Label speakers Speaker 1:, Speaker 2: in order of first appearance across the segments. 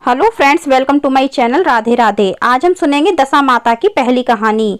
Speaker 1: Hello friends, welcome to my channel Radhe Radhe. आज हम सुनेंगे दशा माता की पहली कहानी।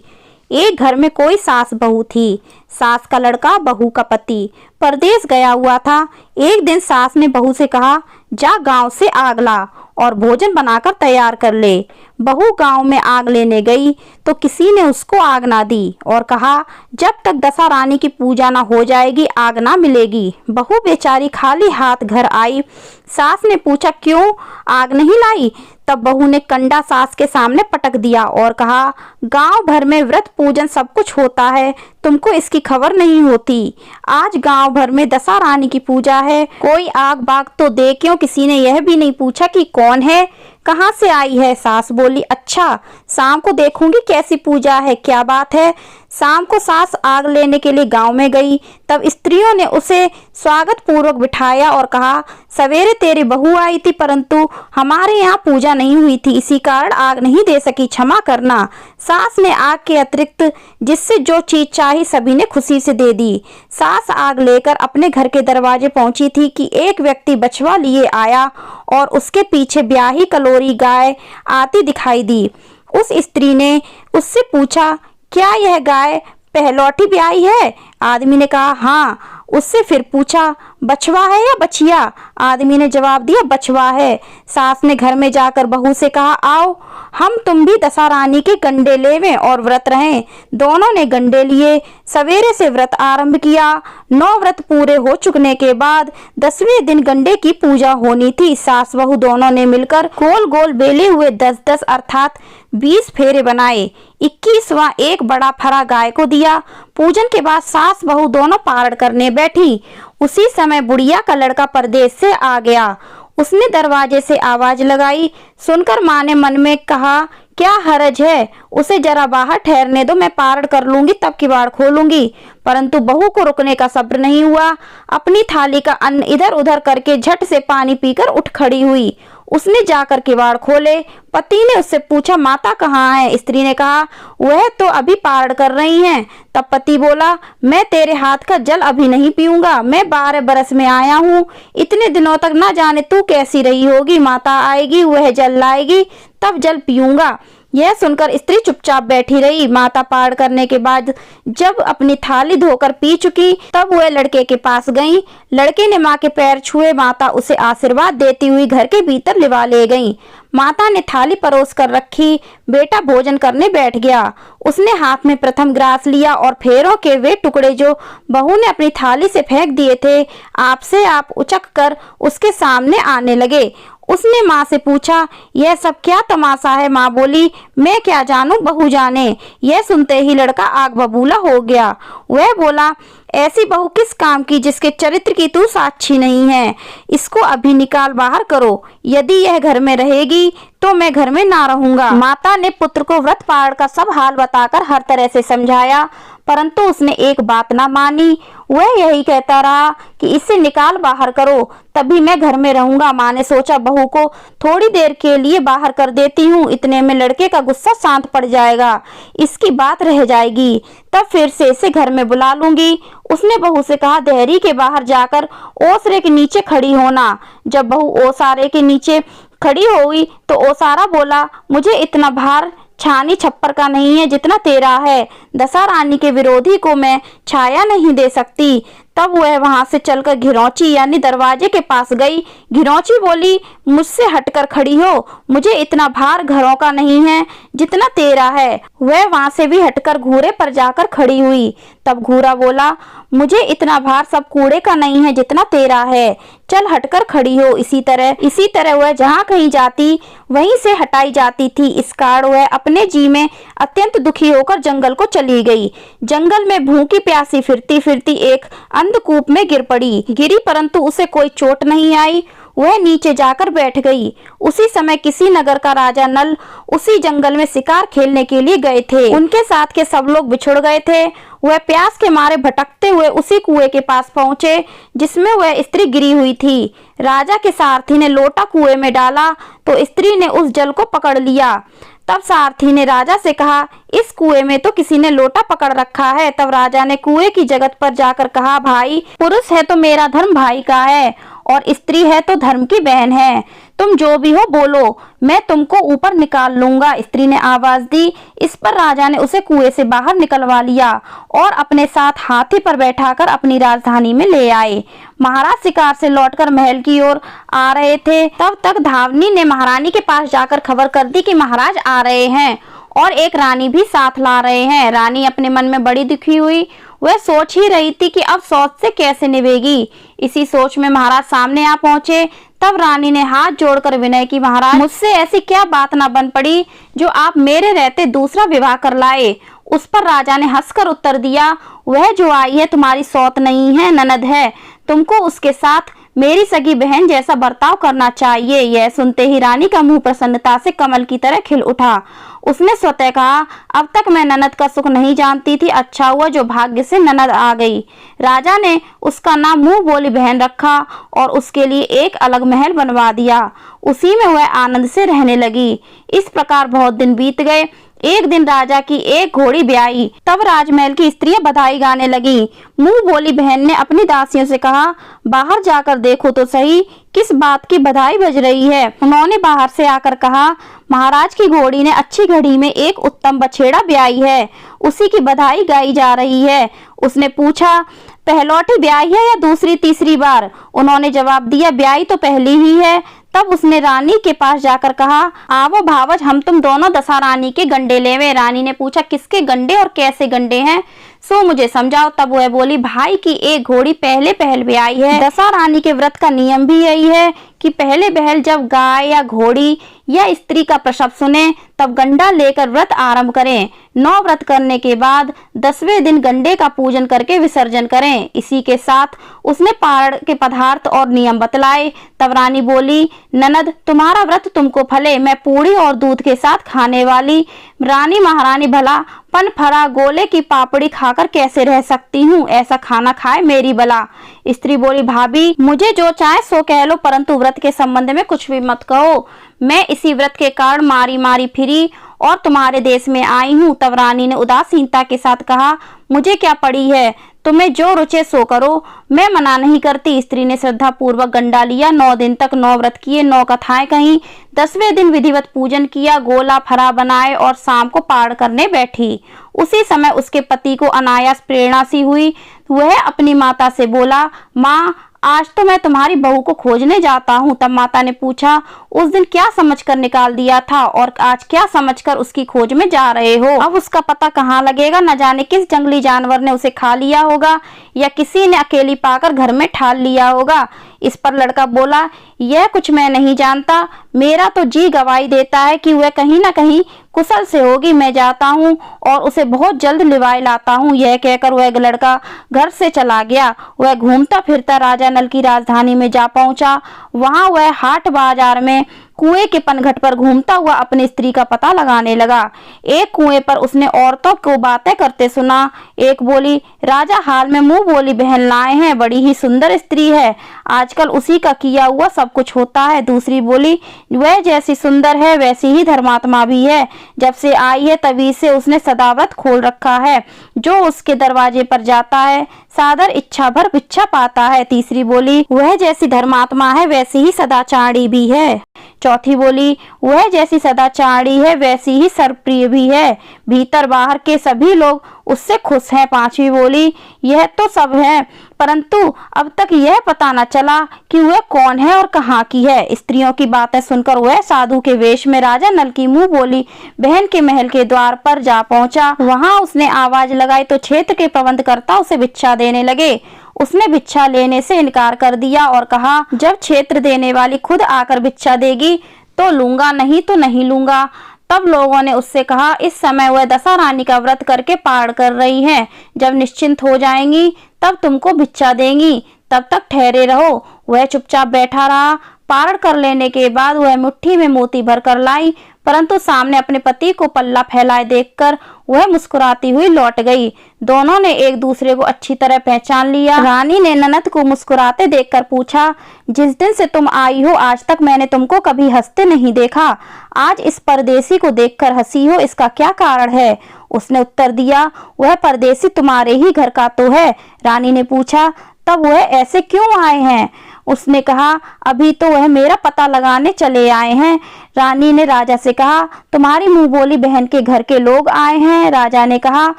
Speaker 1: एक घर में कोई सास बहू थी। सास का लड़का बहू का पति परदेश गया हुआ था। एक दिन सास ने बहू से कहा, जा गांव से आग ला और भोजन बनाकर तैयार कर ले। बहू गांव में आग लेने गई तो किसी ने उसको आग ना दी और कहा, जब तक दशा रानी की पूजा ना हो जाएगी आग ना मिलेगी। बहू बेचारी खाली हाथ घर आई। सास ने पूछा, क्यों आग नहीं लाई? तब बहू ने कंडा सास के सामने पटक दिया और कहा, गांव भर में व्रत पूजन सब कुछ होता है, तुमको इसकी खबर नहीं होती। आज गांव भर में दशा रानी की पूजा है, कोई आग बाग तो दे। क्यों किसी ने यह भी नहीं पूछा कि कौन है, कहाँ से आई है? सास बोली, अच्छा शाम को देखूंगी कैसी पूजा है, क्या बात है। शाम को सास आग लेने के लिए गांव में गई। तब स्त्रियों ने उसे स्वागत पूर्वक बिठाया और कहा, सवेरे तेरी बहू आई थी परंतु हमारे यहाँ पूजा नहीं हुई थी, इसी कारण आग नहीं दे सकी, क्षमा करना। सास ने आग के अतिरिक्त जिससे जो चीज चाही सभी ने खुशी से दे दी। सास आग लेकर अपने घर के दरवाजे पहुंची थी कि एक व्यक्ति बछवा लिए आया और उसके पीछे ब्याही कलोरी गाय आती दिखाई दी। उस स्त्री ने उससे पूछा, क्या यह गाय पहलौठी ब्याही है? आदमी ने कहा, हाँ। उससे फिर पूछा, बछवा है या बछिया? आदमी ने जवाब दिया, बछवा है। सास ने घर में जाकर बहू से कहा, आओ हम तुम भी दशा रानी के गंडे लेवें और व्रत रहें। दोनों ने गंडे लिए। सवेरे से व्रत आरंभ किया। 9 व्रत पूरे हो चुकने के बाद 10वें दिन गंडे की पूजा होनी थी। सास बहू दोनों ने मिलकर गोल गोल बेले हुए 10-10 अर्थात 20 फेरे बनाए। 21वां एक बड़ा फरा गाय को दिया। पूजन के बाद सास बहू दोनों पारण करने बैठी। उसी समय बुढ़िया का लड़का परदेश से आ गया। उसने दरवाजे से आवाज लगाई। सुनकर माँ ने मन में कहा, क्या हरज है, उसे जरा बाहर ठहरने दो, मैं पारण कर लूंगी तब किवाड़ खोलूंगी। परंतु बहू को रुकने का सब्र नहीं हुआ। अपनी थाली का अन्न इधर उधर करके झट से पानी पीकर उठ खड़ी हुई। उसने जाकर किवाड़ खोले। पति ने उससे पूछा, माता कहाँ है? स्त्री ने कहा, वह तो अभी पारण कर रही हैं। तब पति बोला, मैं तेरे हाथ का जल अभी नहीं पीऊंगा, मैं 12 बरस में आया हूँ, इतने दिनों तक ना जाने तू कैसी रही होगी। माता आएगी, वह जल लाएगी, तब जल पीऊंगा। यह सुनकर स्त्री चुपचाप बैठी रही। माता पारण करने के बाद जब अपनी थाली धोकर पी चुकी तब वह लड़के के पास गई। लड़के ने माँ के पैर छुए। माता उसे आशीर्वाद देती हुई घर के भीतर लिवा ले गई। माता ने थाली परोस कर रखी। बेटा भोजन करने बैठ गया। उसने हाथ में प्रथम ग्रास लिया और फेरों के वे टुकड़े जो बहू ने अपनी थाली से फेंक दिए थे आपसे आप उचक कर उसके सामने आने लगे। उसने माँ से पूछा, यह सब क्या तमाशा है? माँ बोली, मैं क्या जानूं, बहू जाने। यह सुनते ही लड़का आग बबूला हो गया। वह बोला, ऐसी बहू किस काम की जिसके चरित्र की तू साक्षी नहीं है? इसको अभी निकाल बाहर करो, यदि यह घर में रहेगी तो मैं घर में ना रहूंगा। माता ने पुत्र को व्रत पारण का सब हाल बताकर हर तरह से समझाया, परंतु उसने एक बात ना मानी। वह यही कहता रहा कि इसे निकाल बाहर करो, तभी मैं घर में रहूंगा। माँ ने सोचा, बहू को थोड़ी देर के लिए बाहर कर देती हूँ, इतने में लड़के का गुस्सा शांत पड़ जाएगा, इसकी बात रह जाएगी, तब फिर से इसे घर में बुला लूंगी। उसने बहू से कहा, देहरी के बाहर जाकर ओसरे के नीचे खड़ी होना। जब बहू ओसारे के नीचे खड़ी हुई तो ओसारा बोला, मुझे इतना भार छानी छप्पर का नहीं है जितना तेरा है। दशा रानी के विरोधी को मैं छाया नहीं दे सकती। तब वह वहां से चलकर घिरौची यानी दरवाजे के पास गई। घिरौची बोली, मुझसे हटकर खड़ी हो, मुझे इतना भार घरों का नहीं है जितना तेरा है। वह वहां से भी हटकर घूरे पर जाकर खड़ी हुई। तब घूरा बोला, मुझे इतना भार सब कूड़े का नहीं है जितना तेरा है, चल हटकर खड़ी हो। इसी तरह वह जहाँ कहीं जाती वहीं से हटाई जाती थी। इस कारण वह अपने जी में अत्यंत दुखी होकर जंगल को चली गई। जंगल में भूखी प्यासी फिरती फिरती एक अंधकूप में गिरी, परंतु उसे कोई चोट नहीं आई। वह नीचे जाकर बैठ गई। उसी समय किसी नगर का राजा नल उसी जंगल में शिकार खेलने के लिए गए थे। उनके साथ के सब लोग बिछुड़ गए थे। वह प्यास के मारे भटकते हुए उसी कुएं के पास पहुंचे जिसमें वह स्त्री गिरी हुई थी। राजा के सारथी ने लोटा कुएं में डाला तो स्त्री ने उस जल को पकड़ लिया। तब सारथी ने राजा से कहा, इस कुएं में तो किसी ने लोटा पकड़ रखा है। तब राजा ने कुएं की जगत पर जाकर कहा, भाई पुरुष है तो मेरा धर्म भाई का है और स्त्री है तो धर्म की बहन है। तुम जो भी हो बोलो, मैं तुमको ऊपर निकाल लूंगा। स्त्री ने आवाज दी। इस पर राजा ने उसे कुएं से बाहर निकलवा लिया और अपने साथ हाथी पर बैठाकर अपनी राजधानी में ले आए। महाराज शिकार से लौटकर महल की ओर आ रहे थे, तब तक धावनी ने महारानी के पास जाकर खबर कर दी कि महाराज आ रहे हैं और एक रानी भी साथ ला रहे हैं। रानी अपने मन में बड़ी दुखी हुई। वह सोच ही रही थी कि अब सोच से कैसे निभेगी। इसी सोच में महाराज सामने आ पहुंचे। तब रानी ने हाथ जोड़कर विनय की, महाराज मुझसे ऐसी क्या बात ना बन पड़ी जो आप मेरे रहते दूसरा विवाह कर लाए। उस पर राजा ने हंसकर उत्तर दिया, वह जो आई है तुम्हारी सौत नहीं है, ननद है। तुमको उसके साथ मेरी सगी बहन जैसा बर्ताव करना चाहिए। यह सुनते ही रानी का मुंह प्रसन्नता से कमल की तरह खिल उठा। उसने स्वतः कहा, अब तक मैं ननद का सुख नहीं जानती थी, अच्छा हुआ जो भाग्य से ननद आ गई। राजा ने उसका नाम मुंह बोली बहन रखा और उसके लिए एक अलग महल बनवा दिया। उसी में वह आनंद से रहने लगी। इस प्रकार बहुत दिन बीत गए। एक दिन राजा की एक घोड़ी ब्याई। तब राजमहल की स्त्रियां बधाई गाने लगी। मुंह बोली बहन ने अपनी दासियों से कहा, बाहर जाकर देखो तो सही किस बात की बधाई बज रही है। उन्होंने बाहर से आकर कहा, महाराज की घोड़ी ने अच्छी घड़ी में एक उत्तम बछेड़ा ब्याई है, उसी की बधाई गाई जा रही है। उसने पूछा, पहलौठी ब्याई है या दूसरी तीसरी बार? उन्होंने जवाब दिया, ब्याई तो पहली ही है। तब उसने रानी के पास जाकर कहा, आवो भावज, हम तुम दोनों दशा रानी के गंडे लेवे। रानी ने पूछा, किसके गंडे और कैसे गंडे हैं, सो मुझे समझाओ। तब वह बोली, भाई की एक घोड़ी पहले पहल ब्याई है। दशा रानी के व्रत का नियम भी यही है कि पहले बहल जब गाय या घोड़ी या स्त्री का प्रसव सुने तब गंडा लेकर व्रत आरंभ करें। 9 व्रत करने के बाद 10वें दिन गंडे का पूजन करके विसर्जन करें। इसी के साथ उसने पारण के पदार्थ और नियम बतलाए। तब रानी बोली, ननद तुम्हारा व्रत तुमको फले, मैं पूड़ी और दूध के साथ खाने वाली रानी महारानी भला पन फरा गोले की पापड़ी खाकर कैसे रह सकती हूँ, ऐसा खाना खाए मेरी भला। स्त्री बोली, भाभी मुझे जो चाहे सो कह लो, परंतु व्रत के संबंध में कुछ भी मत कहो। मैं इसी व्रत के कारण मारी मारी फिरी और तुम्हारे देश में आई हूँ। तब रानी ने उदासीनता के साथ कहा, मुझे क्या पड़ी है, तुम्हें जो रुचे सो करो, मैं मना नहीं करती। स्त्री ने श्रद्धा पूर्वक गंडा लिया। 9 दिन तक 9 व्रत किए, 9 कथाएं कहीं। 10वें दिन विधिवत पूजन किया, गोला फरा बनाए और शाम को पारण करने बैठी। उसी समय उसके पति को अनायास प्रेरणा सी हुई। वह अपनी माता से बोला, माँ आज तो मैं तुम्हारी बहू को खोजने जाता हूँ। तब माता ने पूछा, उस दिन क्या समझकर निकाल दिया था और आज क्या समझकर उसकी खोज में जा रहे हो? अब उसका पता कहाँ लगेगा, न जाने किस जंगली जानवर ने उसे खा लिया होगा या किसी ने अकेली पाकर घर में ठाल लिया होगा। इस पर लड़का बोला, यह कुछ मैं नहीं जानता, मेरा तो जी गवाही देता है कि वह कहीं न कहीं कुशल से होगी। मैं जाता हूँ और उसे बहुत जल्द लिवाए लाता हूँ। यह कहकर वह लड़का घर से चला गया। वह घूमता फिरता राजा नल की राजधानी में जा पहुंचा। वहां वह हाट बाजार में कुएं के पनघट पर घूमता हुआ अपनी स्त्री का पता लगाने लगा। एक कुएं पर उसने औरतों को बातें करते सुना। एक बोली, राजा हाल में मुंह बोली बहन लाए हैं, बड़ी ही सुंदर स्त्री है, आजकल उसी का किया हुआ सब कुछ होता है। दूसरी बोली, वह जैसी सुंदर है वैसी ही धर्मात्मा भी है, जब से आई है तभी से उसने सदाव्रत खोल रखा है, जो उसके दरवाजे पर जाता है सादर इच्छा भर भिक्षा पाता है। तीसरी बोली, वह जैसी धर्मात्मा है वैसी ही सदाचारी भी है। चौथी बोली, वह जैसी सदाचारी है वैसी ही सर्वप्रिय भी है, भीतर बाहर के सभी लोग उससे खुश हैं। पांचवी बोली, यह तो सब है, परंतु अब तक यह पता न चला कि वह कौन है और कहाँ की है। स्त्रियों की बातें सुनकर वह साधु के वेश में राजा नल की मुंह बोली बहन के महल के द्वार पर जा पहुंचा। वहां उसने आवाज लगाई तो क्षेत्र के प्रबंधकर्ता उसे भिक्षा देने लगे। उसने भिक्षा लेने से इनकार कर दिया और कहा, जब क्षेत्र देने वाली खुद आकर भिक्षा देगी तो लूंगा, नहीं तो नहीं लूंगा। तब लोगों ने उससे कहा, इस समय वह दशा रानी का व्रत करके पारण कर रही हैं, जब निश्चिंत हो जाएंगी तब तुमको भिक्षा देंगी, तब तक ठहरे रहो। वह चुपचाप बैठा रहा। पारण कर लेने के बाद वह मुट्ठी में मोती भर कर लाई, परंतु सामने अपने पति को पल्ला फैलाए देखकर वह मुस्कुराती हुई लौट गई। दोनों ने एक दूसरे को अच्छी तरह पहचान लिया। रानी ने ननद को मुस्कुराते देखकर पूछा, जिस दिन से तुम आई हो आज तक मैंने तुमको कभी हंसते नहीं देखा, आज इस परदेसी को देखकर हंसी हो, इसका क्या कारण है? उसने उत्तर दिया, वह परदेसी तुम्हारे ही घर का तो है। रानी ने पूछा, तब वह ऐसे क्यों आए हैं? उसने कहा, अभी तो वह मेरा पता लगाने चले आए हैं। रानी ने राजा से कहा, तुम्हारी मुंह बोली बहन के घर के लोग आए हैं। राजा ने कहा,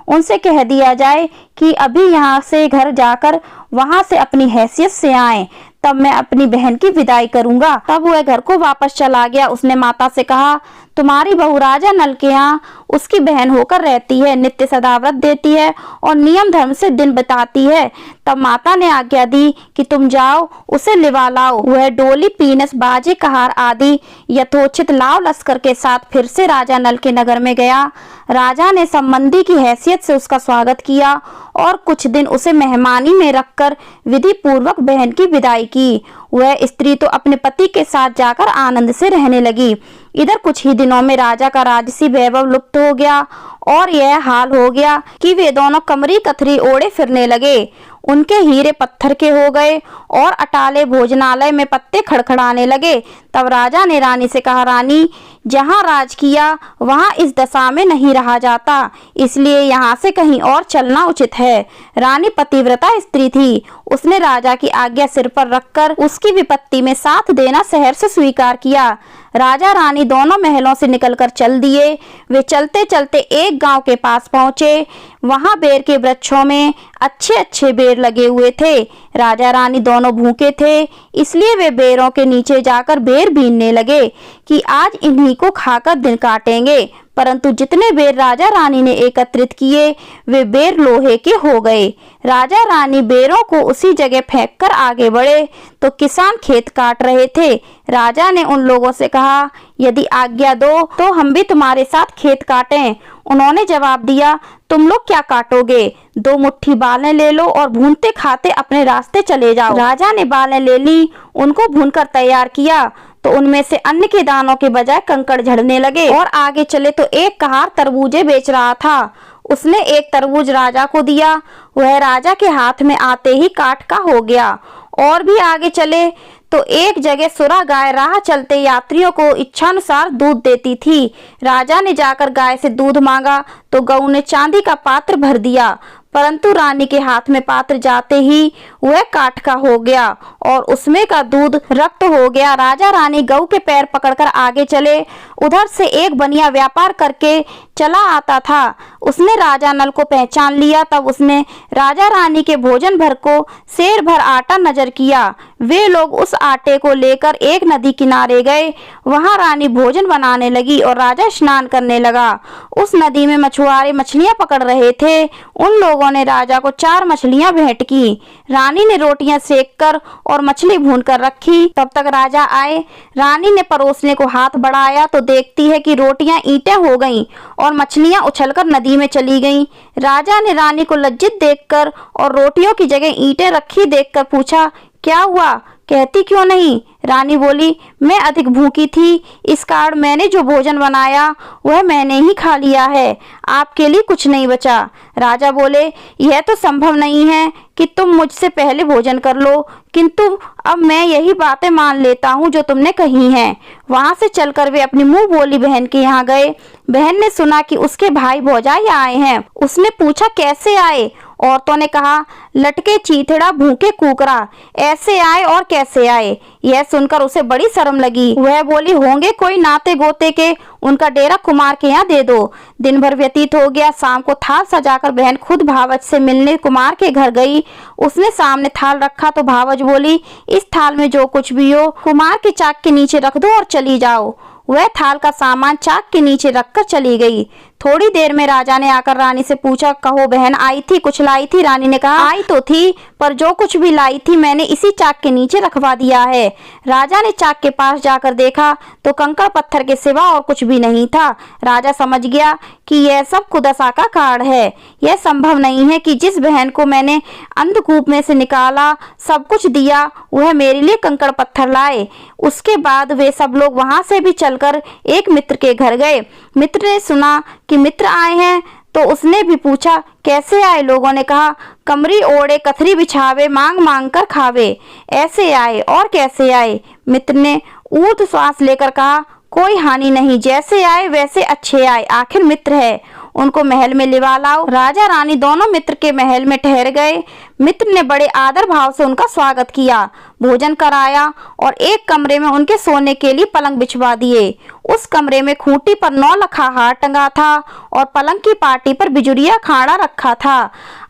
Speaker 1: उनसे कह दिया जाए कि अभी यहाँ से घर जाकर वहां से अपनी हैसियत से आए, तब मैं अपनी बहन की विदाई करूंगा। तब वह घर को वापस चला गया। उसने माता से कहा, तुम्हारी बहू राजा नल के यहाँ उसकी बहन होकर रहती है, नित्य सदाव्रत देती है और नियम धर्म से दिन बिताती है। तब माता ने आज्ञा दी कि तुम जाओ, उसे लिवा लाओ। वह डोली, पीनस, बाजे, कहार आदि यथोचित लाव लश्कर के साथ फिर से राजा नल के नगर में गया। राजा ने संबंधी की हैसियत से उसका स्वागत किया और कुछ दिन उसे मेहमानी में रखकर विधि पूर्वक बहन की विदाई की। वह स्त्री तो अपने पति के साथ जाकर आनंद से रहने लगी। इधर कुछ ही दिनों में राजा का राजसी वैभव लुप्त हो गया और यह हाल हो गया कि वे दोनों कमरी कथरी ओढ़े फिरने लगे। उनके हीरे पत्थर के हो गए और अटाले भोजनालय में पत्ते खड़खड़ाने लगे। तब राजा ने रानी से कहा, रानी, जहाँ राज किया वहाँ इस दशा में नहीं रहा जाता, इसलिए यहाँ से कहीं और चलना उचित है। रानी पतिव्रता स्त्री थी। उसने राजा की आज्ञा सिर पर रखकर उसकी विपत्ति में साथ देना सहर्ष से स्वीकार किया। राजा रानी दोनों महलों से निकलकर चल दिए। वे चलते चलते एक गांव के पास पहुंचे। वहां बेर के वृक्षों में अच्छे अच्छे बेर लगे हुए थे। राजा रानी दोनों भूखे थे, इसलिए वे बेरों के नीचे जाकर बेर बीनने लगे कि आज इन्हीं को खाकर दिन काटेंगे। परंतु जितने बेर राजा रानी ने एकत्रित किए वे बेर लोहे के हो गए। राजा रानी बेरों को उसी जगह फेंककर आगे बढ़े तो किसान खेत काट रहे थे। राजा ने उन लोगों से कहा, यदि आज्ञा दो तो हम भी तुम्हारे साथ खेत काटें। उन्होंने जवाब दिया, तुम लोग क्या काटोगे? 2 मुट्ठी बालें ले लो और भूनते खाते अपने रास्ते चले जाओ। राजा ने बालें ले ली, उनको भूनकर तैयार किया तो उनमें से अन्न के दानों के बजाय कंकड़ झड़ने लगे। और आगे चले तो एक कहार तरबूजे बेच रहा था। उसने एक तरबूज राजा को दिया। वह राजा के हाथ में आते ही काट का हो गया। और भी आगे चले तो एक जगह सुरा गाय राह चलते यात्रियों को इच्छानुसार दूध देती थी। राजा ने जाकर गाय से दूध मांगा तो गऊ ने चांदी का पात्र भर दिया, परंतु रानी के हाथ में पात्र जाते ही वह काठ का हो गया और उसमें का दूध रक्त हो गया। राजा रानी गऊ के पैर पकड़कर आगे चले। उधर से एक बनिया व्यापार करके चला आता था। उसने राजा नल को पहचान लिया। तब उसने राजा रानी के भोजन भर को सेर भर आटा नजर किया। वे लोग उस आटे को लेकर एक नदी किनारे गए। वहां रानी भोजन बनाने लगी और राजा स्नान करने लगा। उस नदी में मछुआरे मछलियां पकड़ रहे थे। उन लोगों ने राजा को 4 मछलियां भेंट की। रानी ने रोटियां सेककर और मछली भूनकर रखी। तब तक राजा आए। रानी ने परोसने को हाथ बढ़ाया तो देखती है कि रोटियां ईंटें हो गईं और मछलियां उछलकर नदी में चली गईं। राजा ने रानी को लज्जित देखकर और रोटियों की जगह ईंटें रखी देखकर पूछा, क्या हुआ? कहती क्यों नहीं? रानी बोली, मैं अधिक भूखी थी, इस कारण मैंने जो भोजन बनाया वह मैंने ही खा लिया है, आपके लिए कुछ नहीं बचा। राजा बोले, यह तो संभव नहीं है कि तुम मुझसे पहले भोजन कर लो, किंतु अब मैं यही बातें मान लेता हूँ जो तुमने कही हैं। वहां से चलकर वे अपनी मुंह बोली बहन के यहाँ गए। बहन ने सुना कि उसके भाई भौजाई आए हैं। उसने पूछा, कैसे आए? औरतों ने कहा, लटके, चीथड़ा, भूखे, कुकरा, ऐसे आए और कैसे आए। यह सुनकर उसे बड़ी शर्म लगी। वह बोली, होंगे कोई नाते गोते के, उनका डेरा कुमार के यहाँ दे दो। दिन भर व्यतीत हो गया। शाम को थाल सजाकर बहन खुद भावज से मिलने कुमार के घर गई। उसने सामने थाल रखा तो भावज बोली, इस थाल में जो कुछ भी हो कुमार के चाक के नीचे रख दो और चली जाओ। वह थाल का सामान चाक के नीचे रखकर चली गई। थोड़ी देर में राजा ने आकर रानी से पूछा, कहो बहन आई थी, कुछ लाई थी? रानी ने कहा, आई तो थी, पर जो कुछ भी लाई थी मैंने इसी चाक के नीचे रखवा दिया है। राजा ने चाक के पास जाकर देखा तो कंकड़ पत्थर के सिवा और कुछ भी नहीं था। राजा समझ गया कि यह सब कुदशा का कारण है। यह संभव नहीं है कि जिस बहन को मैंने अंधकूप में से निकाला, सब कुछ दिया, वह मेरे लिए कंकड़ पत्थर लाए। उसके बाद वे सब लोग वहां से भी चलकर एक मित्र के घर गए। मित्र ने सुना कि मित्र आए हैं तो उसने भी पूछा, कैसे आए? लोगों ने कहा, कमरी ओढ़े, कथरी बिछावे, मांग मांग कर खावे, ऐसे आए। और कैसे आए? मित्र ने ऊर्ध्व श्वास लेकर कहा, कोई हानि नहीं, जैसे आए वैसे अच्छे आए, आखिर मित्र है। उनको महल में लिवा लाओ। राजा रानी दोनों मित्र के महल में ठहर गए। मित्र ने बड़े आदर भाव से उनका स्वागत किया, भोजन कराया और एक कमरे में उनके सोने के लिए पलंग बिछवा दिए। उस कमरे में खूंटी पर 9 लखा हार टंगा था और पलंग की पाटी पर बिजुरिया खाड़ा रखा था।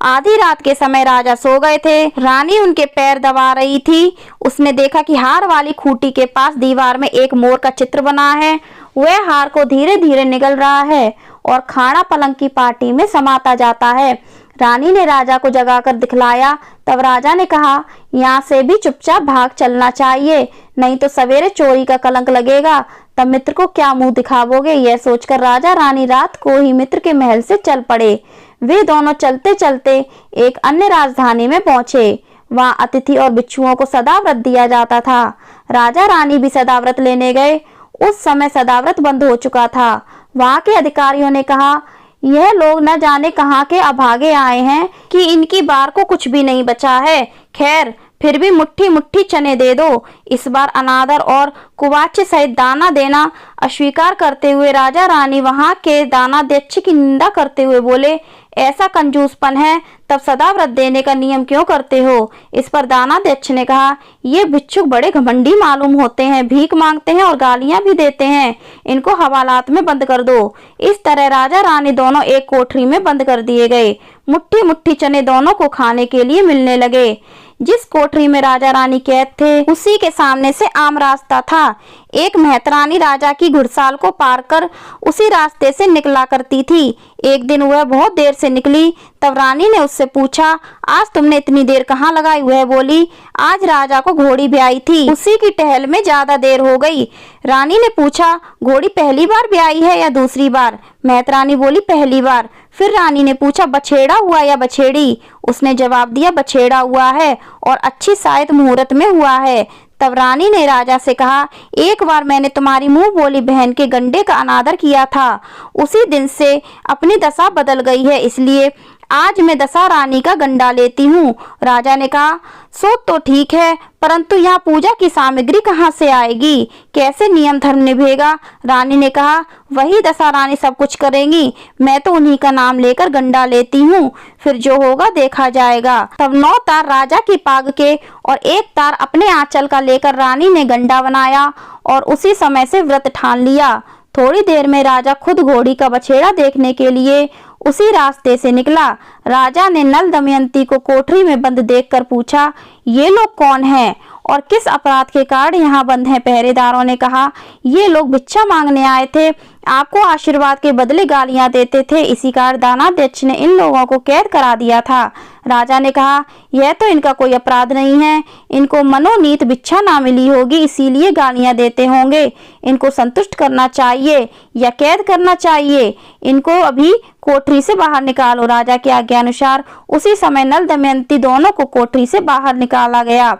Speaker 1: आधी रात के समय राजा सो गए थे। रानी उनके पैर दबा रही थी। उसने देखा कि हार वाली खूंटी के पास दीवार में एक मोर का चित्र बना है। वह हार को धीरे धीरे निगल रहा है और खाड़ा पलंग की पाटी में समाता जाता है। रानी ने राजा को जगाकर दिखलाया। तब राजा ने कहा, यहाँ से भी चुपचाप भाग चलना चाहिए, नहीं तो सवेरे चोरी का कलंक लगेगा। तब मित्र को क्या मुंह दिखाओगे? यह सोचकर राजा रानी रात को ही मित्र के महल से चल पड़े। वे दोनों चलते चलते एक अन्य राजधानी में पहुंचे। वहाँ अतिथि और बिच्छुओं को सदाव्रत दिया जाता था। राजा रानी भी सदाव्रत लेने गए। उस समय सदाव्रत बंद हो चुका था। वहाँ के अधिकारियों ने कहा, यह लोग न जाने कहाँ के अभागे आए हैं कि इनकी बार को कुछ भी नहीं बचा है। खैर, फिर भी मुट्ठी मुट्ठी चने दे दो। इस बार अनादर और कुवाच्य सहित दाना देना अस्वीकार करते हुए राजा रानी वहां के दानाध्यक्ष की निंदा करते हुए बोले, ऐसा कंजूसपन है तब सदाव्रत देने का नियम क्यों करते हो? इस पर दानाध्यक्ष ने कहा, ये भिक्षुक बड़े घमंडी मालूम होते हैं, भीख मांगते हैं और गालियां भी देते हैं। इनको हवालात में बंद कर दो। इस तरह राजा रानी दोनों एक कोठरी में बंद कर दिए गए। मुट्ठी मुट्ठी चने दोनों को खाने के लिए मिलने लगे। जिस कोठरी में राजा रानी कैद थे उसी के सामने से आम रास्ता था। एक मेहतरानी राजा की घुड़साल को पार कर उसी रास्ते से निकला करती थी। एक दिन वह बहुत देर से निकली। तब रानी ने उससे पूछा, आज तुमने इतनी देर कहाँ लगाई? वह बोली, आज राजा को घोड़ी ब्याई थी, उसी की टहल में ज्यादा देर हो गई। रानी ने पूछा, घोड़ी पहली बार ब्याई है या दूसरी बार? मेहतरानी बोली, पहली बार। फिर रानी ने पूछा, बछेड़ा हुआ या बछेड़ी? उसने जवाब दिया, बछेड़ा हुआ है और अच्छी शायद मुहूर्त में हुआ है। तब रानी ने राजा से कहा, एक बार मैंने तुम्हारी मुंह बोली बहन के गंडे का अनादर किया था, उसी दिन से अपनी दशा बदल गई है, इसलिए आज मैं दशा रानी का गंडा लेती हूँ। राजा ने कहा, सो तो ठीक है, परंतु यहाँ पूजा की सामग्री कहाँ से आएगी? कैसे नियम धर्म निभेगा? रानी ने कहा, वही दशा रानी सब कुछ करेंगी, मैं तो उन्हीं का नाम लेकर गंडा लेती हूँ, फिर जो होगा देखा जाएगा। तब 9 तार राजा की पाग के और 1 तार अपने आंचल का लेकर रानी ने गंडा बनाया और उसी समय से व्रत ठान लिया। थोड़ी देर में राजा खुद घोड़ी का बछेड़ा देखने के लिए उसी रास्ते से निकला। राजा ने नल दमयंती को कोठरी में बंद देखकर पूछा, ये लोग कौन हैं और किस अपराध के कारण यहाँ बंद हैं? पहरेदारों ने कहा, ये लोग भिक्षा मांगने आए थे, आपको आशीर्वाद के बदले गालियां देते थे, इसी कारण दानाध्यक्ष ने इन लोगों को कैद करा दिया था। राजा ने कहा, यह तो इनका कोई अपराध नहीं है, इनको मनोनीत भिक्षा ना मिली होगी, इसीलिए गालियां देते होंगे। इनको संतुष्ट करना चाहिए या कैद करना चाहिए? इनको अभी कोठरी से बाहर निकालो। राजा की आज्ञा अनुसार उसी समय नल दमयंती दोनों को कोठरी से बाहर निकाला गया।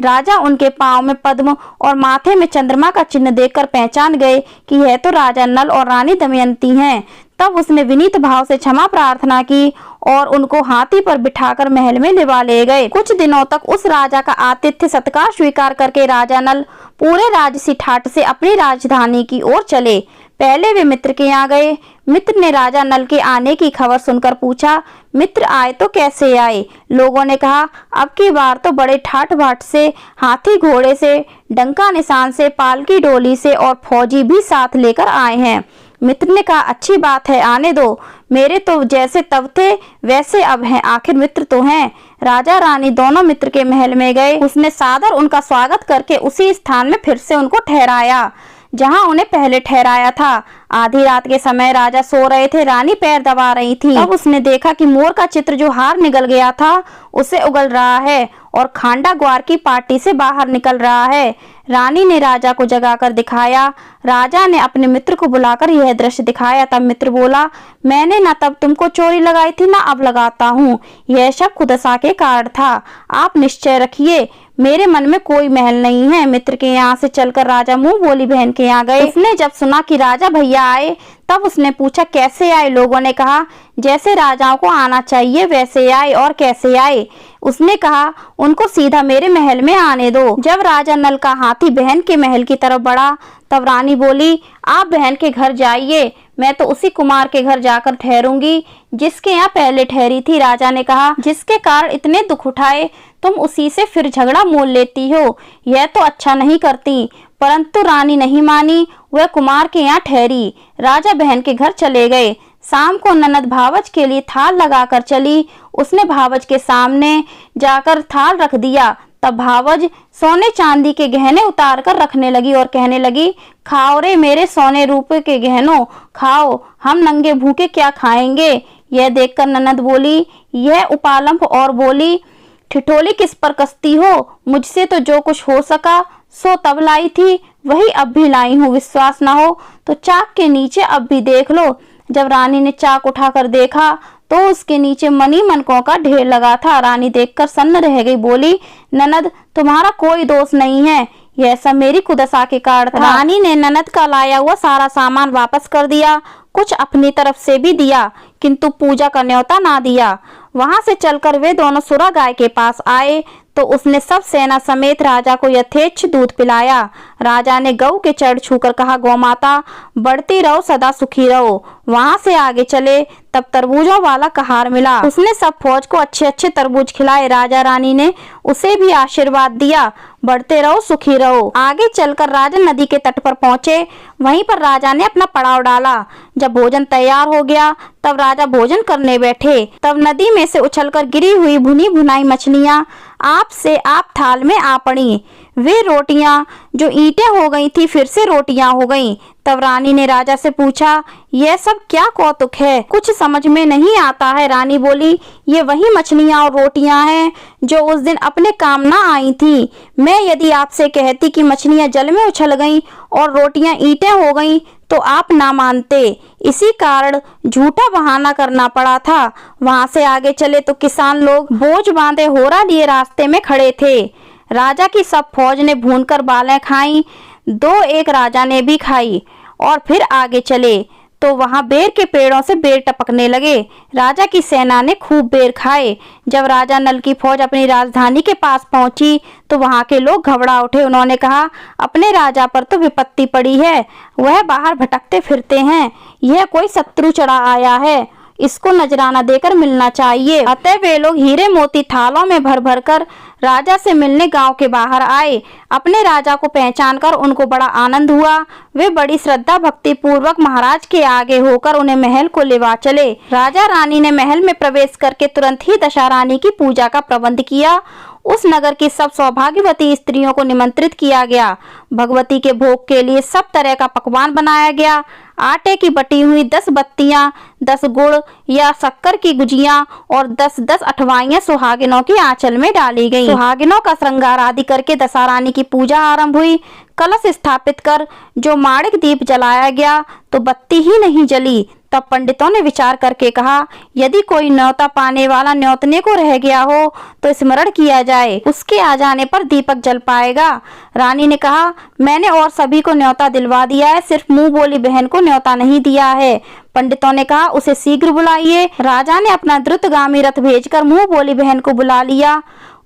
Speaker 1: राजा उनके पांव में पद्म और माथे में चंद्रमा का चिन्ह देखकर पहचान गए कि यह तो राजा नल और रानी दमयंती हैं। तब उसने विनीत भाव से क्षमा प्रार्थना की और उनको हाथी पर बिठाकर महल में लिवा ले गए। कुछ दिनों तक उस राजा का आतिथ्य सत्कार स्वीकार करके राजा नल पूरे राजसी ठाट से अपनी राजधानी की ओर चले। पहले वे मित्र के यहाँ गए। मित्र ने राजा नल के आने की खबर सुनकर पूछा, मित्र आए तो कैसे आए? लोगों ने कहा, अब की बार तो बड़े ठाट बाट से, हाथी घोड़े से, डंका निशान से, पालकी डोली से और फौजी भी साथ लेकर आए हैं। मित्र ने कहा, अच्छी बात है, आने दो, मेरे तो जैसे तब थे वैसे अब हैं, आखिर मित्र तो हैं। राजा रानी दोनों मित्र के महल में गए। उसने सादर उनका स्वागत करके उसी स्थान में फिर से उनको ठहराया जहां उन्हें पहले ठहराया था। आधी रात के समय राजा सो रहे थे, रानी पैर दबा रही थी। तब उसने देखा कि मोर का चित्र जो हार निगल गया था उसे उगल रहा है और खांडा ग्वार की पार्टी से बाहर निकल रहा है। रानी ने राजा को जगाकर दिखाया। राजा ने अपने मित्र को बुलाकर यह दृश्य दिखाया। तब मित्र बोला, मैंने न तब तुमको चोरी लगाई थी न अब लगाता हूँ, यह सब खुदसा के कारण था। आप निश्चय रखिए, मेरे मन में कोई महल नहीं है। मित्र के यहाँ से चलकर राजा मुंह बोली बहन के यहाँ गए। उसने जब सुना कि राजा भैया आए तब उसने पूछा कैसे आए। लोगों ने कहा जैसे राजाओं को आना चाहिए वैसे आए। और कैसे आए? उसने कहा उनको सीधा मेरे महल में आने दो। जब राजा नल का हाथी बहन के महल की तरफ बढ़ा तब रानी बोली आप बहन के घर जाइए, मैं तो उसी कुमार के घर जाकर ठहरूंगी जिसके यहाँ पहले ठहरी थी। राजा ने कहा जिसके कारण इतने दुख उठाए तुम उसी से फिर झगड़ा मोल लेती हो, यह तो अच्छा नहीं करती। परंतु रानी नहीं मानी, वह कुमार के यहाँ ठहरी। राजा बहन के घर चले गए। शाम को ननद भावज के लिए थाल लगाकर चली। उसने भावज के सामने जाकर थाल रख दिया। तब भावज सोने चांदी के गहने उतार कर रखने लगी और कहने लगी खाओ रे मेरे सोने रूपे के गहनों, खाओ, हम नंगे भूखे क्या खाएंगे। यह देखकर ननद बोली यह उपालंप और बोली ठिठोली किस पर कसती हो, मुझसे तो जो कुछ हो सका सो तब लाई थी वही अब भी लाई हूँ। विश्वास ना हो तो चाक के नीचे अब भी देख लो। जब रानी ने चाक उठाकर देखा तो उसके नीचे मनी मनकों का ढेर लगा था। रानी देखकर सन्न रह गई। बोली ननद तुम्हारा कोई दोष नहीं है, यह सब मेरी कुदशा के कारण था। रानी ने ननद का लाया हुआ सारा सामान वापस कर दिया, कुछ अपनी तरफ से भी दिया किंतु पूजा का न्योता ना दिया। वहां से चलकर वे दोनों सुरा गाय के पास आए तो उसने सब सेना समेत राजा को यथेच्छ दूध पिलाया। राजा ने गऊ के चरण छूकर कहा गौ माता बढ़ती रहो सदा सुखी रहो। वहां से आगे चले तब तरबूजों वाला कहार मिला। उसने सब फौज को अच्छे अच्छे तरबूज खिलाए। राजा रानी ने उसे भी आशीर्वाद दिया बढ़ते रहो सुखी रहो। आगे चलकर राजा नदी के तट पर पहुंचे। वहीं पर राजा ने अपना पड़ाव डाला। जब भोजन तैयार हो गया तब राजा भोजन करने बैठे। तब नदी में से उछलकर गिरी हुई भुनी भुनाई मछलियां आप से आप थाल में आ पड़ी। वे रोटियां जो ईंटें हो गई थी फिर से रोटियां हो गईं। तब रानी ने राजा से पूछा यह सब क्या कौतुक है, कुछ समझ में नहीं आता है। रानी बोली ये वही मछलियां और रोटियां हैं जो उस दिन अपने काम ना आई थी। मैं यदि आपसे कहती कि मछलियां जल में उछल गईं और रोटियां ईंटें हो गईं तो आप ना मानते, इसी कारण झूठा बहाना करना पड़ा था। वहां से आगे चले तो किसान लोग बोझ बांधे होरा लिए रास्ते में खड़े थे। राजा की सब फौज ने भूनकर बालें खाई, दो एक राजा ने भी खाई। और फिर आगे चले तो वहां बेर के पेड़ों से बेर टपकने लगे। राजा की सेना ने खूब बेर खाए। जब राजा नल की फौज अपनी राजधानी के पास पहुंची तो वहां के लोग घबरा उठे। उन्होंने कहा अपने राजा पर तो विपत्ति पड़ी है, वह बाहर भटकते फिरते हैं, यह कोई शत्रु चढ़ा आया है, इसको नजराना देकर मिलना चाहिए। अतः वे लोग हीरे मोती थालों में भर भर कर राजा से मिलने गांव के बाहर आए। अपने राजा को पहचानकर उनको बड़ा आनंद हुआ। वे बड़ी श्रद्धा भक्ति पूर्वक महाराज के आगे होकर उन्हें महल को लेवा चले। राजा रानी ने महल में प्रवेश करके तुरंत ही दशा रानी की पूजा का प्रबंध किया। उस नगर की सब सौभाग्यवती स्त्रियों को निमंत्रित किया गया। भगवती के भोग के लिए सब तरह का पकवान बनाया गया। आटे की बटी हुई 10 बत्तियां, 10 गुड़ या शक्कर की गुजियां और 10-10 अठवाइयां सुहागिनों की आंचल में डाली गईं। सुहागिनों का श्रृंगार आदि करके दशा रानी की पूजा आरंभ हुई। कलश स्थापित कर जो माणिक दीप जलाया गया तो बत्ती ही नहीं जली। तब पंडितों ने विचार करके कहा यदि कोई न्योता पाने वाला न्योतने को रह गया हो तो स्मरण किया जाए, उसके आ जाने पर दीपक जल पाएगा। रानी ने कहा मैंने और सभी को न्योता दिलवा दिया है, सिर्फ मुंह बोली बहन को न्योता नहीं दिया है। पंडितों ने कहा उसे शीघ्र बुलाइए। राजा ने अपना द्रुतगामी रथ भेजकर मुंह बोली बहन को बुला लिया।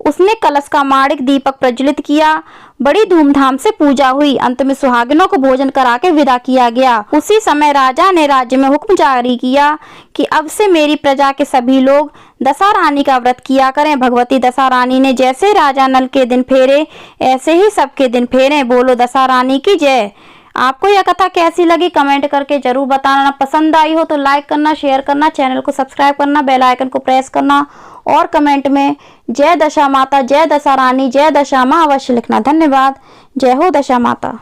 Speaker 1: उसने कलश का माणिक दीपक प्रज्वलित किया। बड़ी धूमधाम से पूजा हुई। अंत में सुहागिनों को भोजन करा के विदा किया गया। उसी समय राजा ने राज्य में हुक्म जारी किया कि अब से मेरी प्रजा के सभी लोग दशा रानी का व्रत किया करें। भगवती दशा रानी ने जैसे राजा नल के दिन फेरे ऐसे ही सबके दिन फेरे। बोलो दशा रानी की जय। आपको यह कथा कैसी लगी कमेंट करके जरूर बताना। पसंद आई हो तो लाइक करना, शेयर करना, चैनल को सब्सक्राइब करना, बेल आइकन को प्रेस करना और कमेंट में जय दशा माता, जय दशा रानी, जय दशा माँ अवश्य लिखना। धन्यवाद। जय हो दशा माता।